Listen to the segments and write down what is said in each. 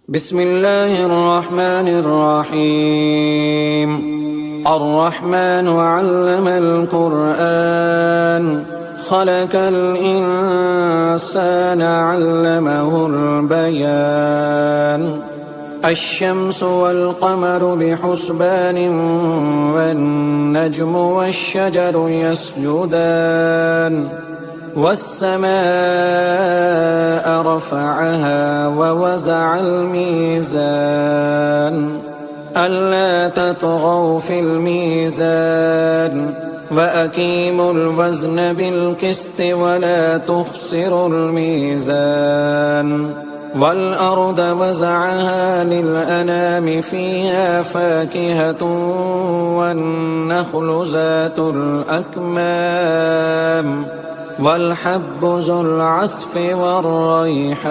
بسم الله الرحمن الرحيم. الرحمن علم القرآن خلق الإنسان علمه البيان. الشمس والقمر بحسبان والنجم والشجر يسجدان والسماء رفعها ووزع الميزان ألا تطغوا في الميزان وأقيموا الوزن بالقسط ولا تخسروا الميزان. والأرض وزعها للأنام فيها فاكهة والنخل ذات الأكمام والحب ذو العصف والريحان.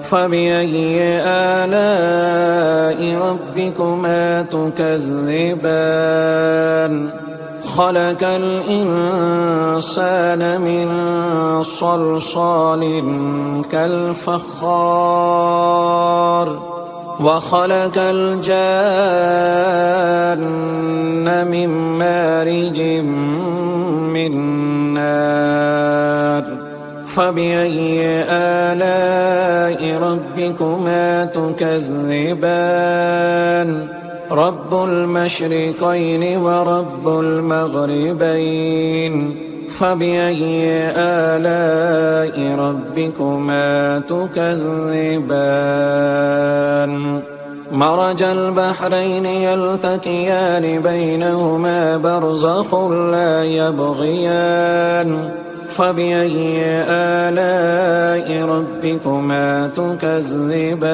فبأي آلاء ربكما تكذبان؟ خلق الإنسان من صلصال كالفخار وخلق الجان من مارج من نار. فبأي آلاء ربكما تكذبان؟ رب المشرقين ورب المغربين. فبأي آلاء ربكما تكذبان؟ مرج البحرين يلتقيان بينهما برزخ لا يبغيان. فبأي آلاء ربكما تكذبان؟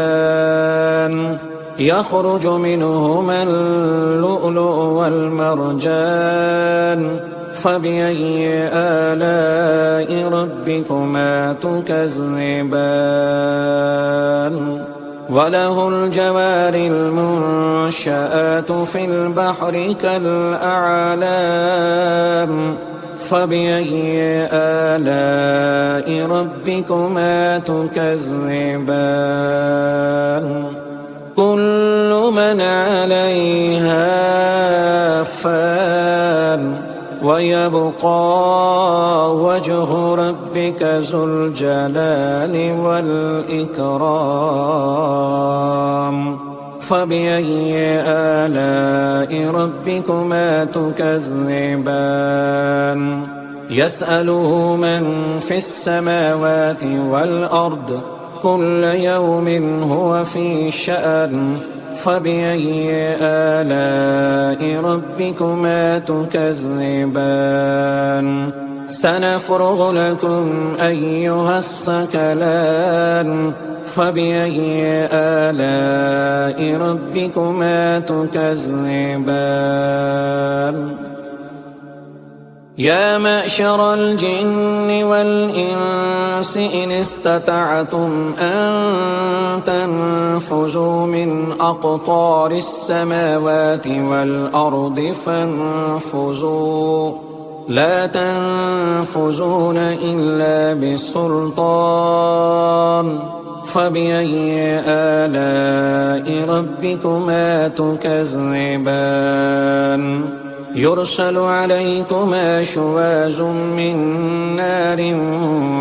يخرج منهما اللؤلؤ والمرجان. فبأي آلاء ربكما تكذبان؟ وله الجوار المنشآت في البحر كالأعلام. فبأي آلاء ربكما تكذبان؟ كل من عليها فان ويبقى وجه ربك ذو الجلال والإكرام. فبأي آلاء ربكما تكذبان؟ يسأله من في السماوات والأرض كل يوم هو في شأن. فبأي آلاء ربكما تكذبان؟ سنفرغ لكم أيها الثقلان. فبأي آلاء ربكما تكذبان؟ يا معشر الجن والإنس إن استطعتم أن تنفذوا من أقطار السماوات والأرض فانفذوا لا تنفذون إلا بسلطان. فبأي آلاء ربكما تكذبان؟ يرسل عليكما شواظ من نار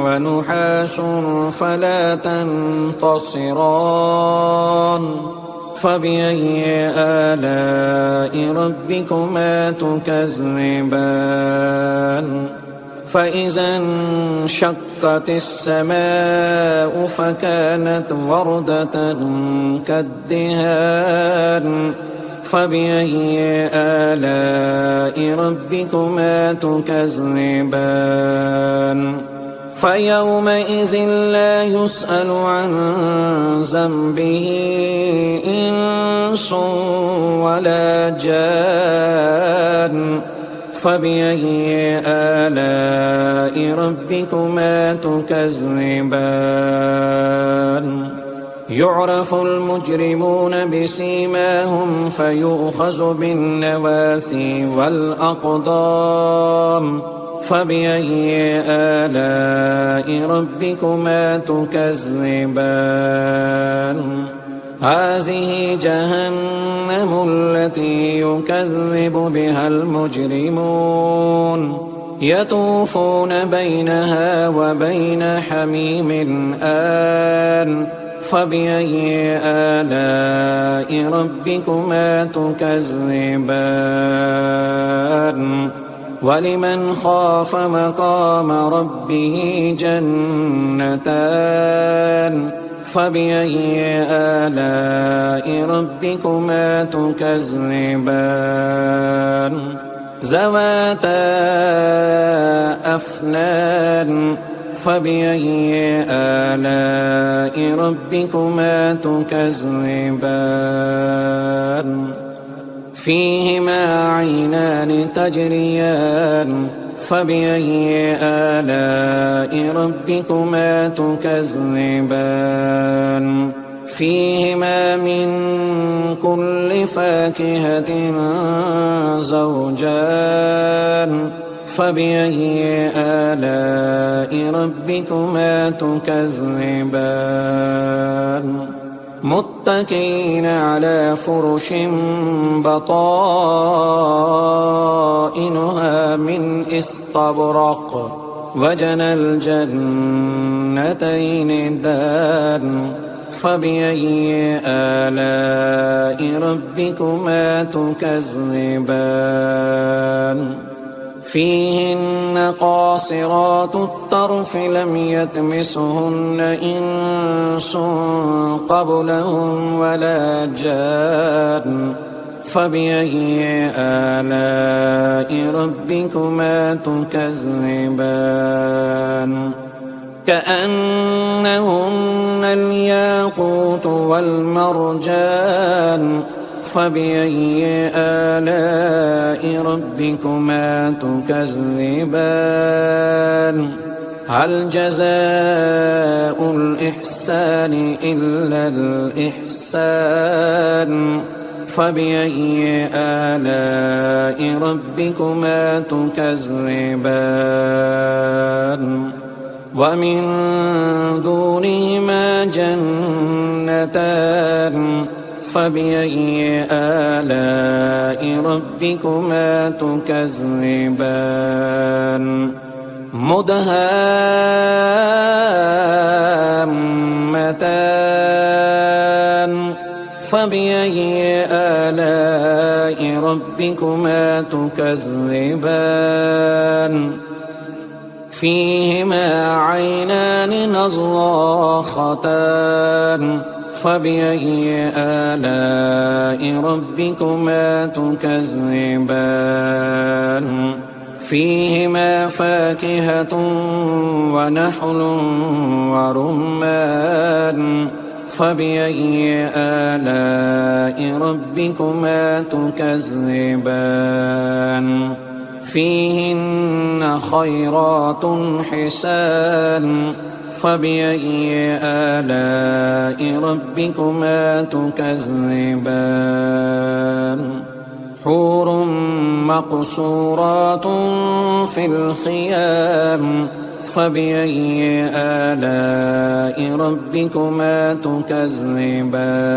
ونحاس فلا تنتصران. فبأي آلاء ربكما تكذبان؟ فإذا انشقت السماء فكانت وردة كالدهان. فبأي آلاء ربكما تكذبان؟ فيومئذ لا يسأل عن ذنبه إنس ولا جان. فبأي آلاء ربكما تكذبان؟ يعرف المجرمون بسيماهم فيؤخذ بالنواسي والأقدام. فبأي آلاء ربكما تكذبان هذه جهنم التي يكذب بها المجرمون يطوفون بينها وبين حميم آن فبأي آلاء ربكما تكذبان ولمن خاف مقام ربه جنتان فبأي آلاء ربكما تكذبان ذواتا أفنان فبأي آلاء ربكما تكذبان فيهما عينان تجريان فبأي آلاء ربكما تكذبان فيهما من كل فاكهة زوجان فبأي آلاء ربكما تكذبان متكئين على فرش بطائنها من استبرق وجنى الجنتين دان فبأي آلاء ربكما تكذبان فيهن قاصرات الطرف لم يطمثهن إنس قبلهم ولا جان فبأي آلاء ربكما تكذبان كأنهن الياقوت والمرجان فبأي آلاء ربكما تكذبان هل جزاء الإحسان إلا الإحسان فبأي آلاء ربكما تكذبان ومن دونهما جنتان فبأي آلاء ربكما تكذبان مدهامتان فبأي آلاء ربكما تكذبان فيهما عينان نضاختان فبأي آلاء ربكما تكذبان فيهما فاكهة ونحل ورمان فبأي آلاء ربكما تكذبان فيهن خيرات حسان فبأي آلاء ربكما تكذبان حور مقصورات في الخيام فبأي آلاء ربكما تكذبان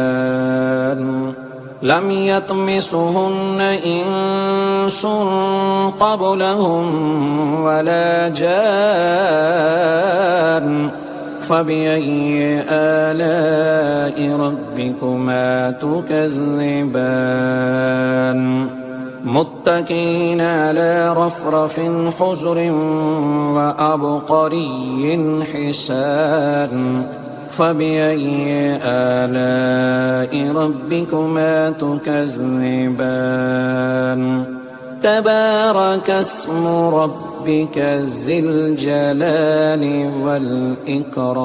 لم يطمثهن إنس قبلهم ولا جان فبأي آلاء ربكما تكذبان متكئين على رفرف حجر وأبقري حسان فبأي آلاء ربكما تكذبان تبارك اسم ربك ذي الجلال والإكرام